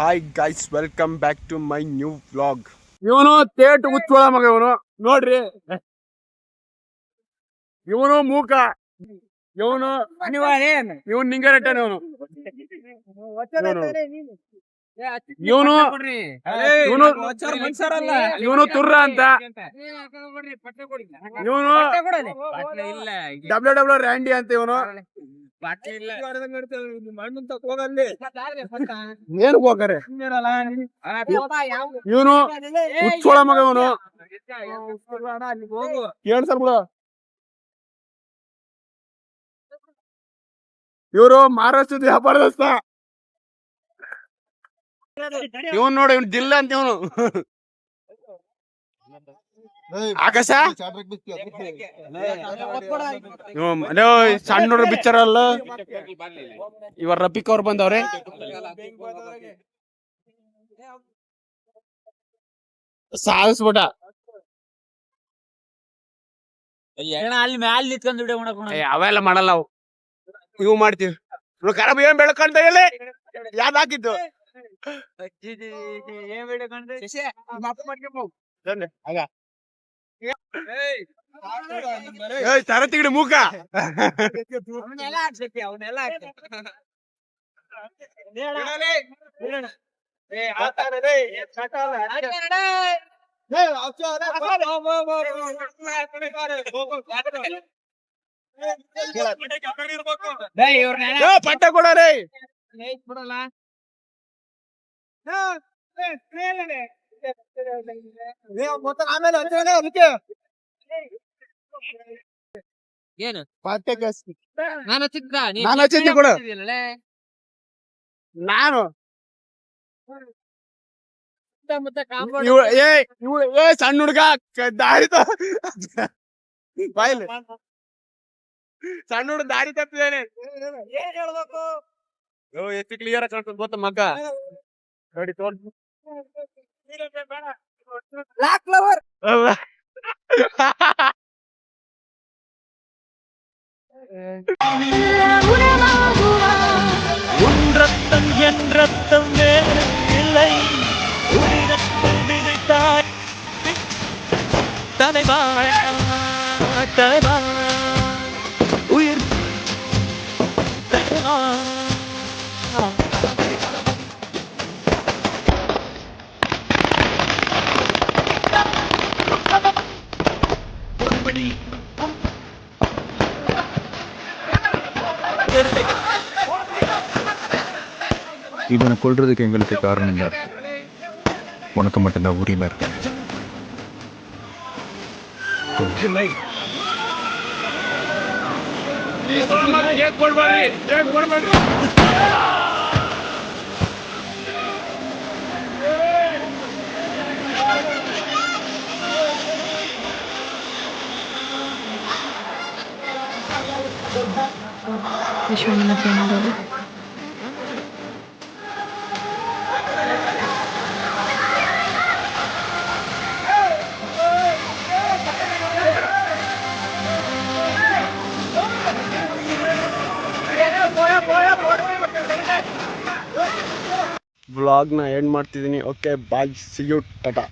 Hi guys, welcome back to my new vlog. ಇವನು ತೇಟು ಹುಚ್ಚೋಳ ಮಗ. ಇವನು ನೋಡ್ರಿ, ಇವನು ಮೂಕ, ಇವನು ನಿಂಗರಟ್ಟನ. ಇವನು ಇವನು ತುರ್ರ ಅಂತ. ಇವನು ಡಬ್ಲ್ಯೂ ರ್ಯಾಂಡಿ ಅಂತ. ಇವನು ಏನು ಹೋಗರೆ ಇವನು ಹುಚ್ಚೋಳ ಮಗ. ಇವನು ಕೇಳ್ಸಲ್ ಬಿಡ. ಇವರು ಮಹಾರಾಷ್ಟ್ರದ ವ್ಯಾಪಾರದಸ್ಥ. ಇವನ್ ನೋಡಿ, ಇವನ್ ದಿಲ್ಲ ಅಂತ. ಇವನು ಆಕಾಶ ಸಣ್ಣ ನೋಡ್ರಿ ಬಿಚ್ಚಾರಲ್ಲ. ಇವ ರಫೀಕ್ ಅವ್ರು ಬಂದವ್ರೆ. ಸಾಧಿಸ್ಬಿಟ ಅವೆಲ್ಲ ಮಾಡಲ್ಲ ನಾವು. ಇವು ಮಾಡ್ತೀವಿ. ಖರಾಬ್ ಏನ್ ಬೆಳಕಂತ ಹೇಳಿ ಯಾವ್ದು ಹಾಕಿದ್ದು ತರ ತಿಗಡಿ ಮೂಕ. ಪಟ್ಟ ಕೊಡೋರಿ ಏನು ಪಟ್ಟೆ ಜಾಸ್ತಿ. ನಾನು ಕೊಡ. ನಾನು ಸಣ್ಣ ಹುಡ್ಗ ದಾರಿ ಬಾಯಿಲ್ ಸಣ್ಣ ಹುಡುಗ ದಾರಿ ತಪ್ಪಿದ್ದೇನೆ. ಎಷ್ಟು ಕ್ಲಿಯರ್ ಆಗಿ ಕಾಣ್ತದ ಗೊತ್ತ ಮಗ. ನೋಡಿ உன் ரத்தம் என் ரத்தம் வேறு இல்லை, உயிரத்தம் விதைத்தாய் தலைவா தலைவா உயிர் தலைவா. இவனை கொல்றதுக்கு எங்களுக்கு காரணம் இல்லை, உனக்கு மட்டும்தான் உரிமை இருக்கு. ವ್ಲಾಗ್ ನ ಎಂಡ್ ಮಾಡ್ತಿದ್ದೀನಿ. Okay bye, see you, Tata.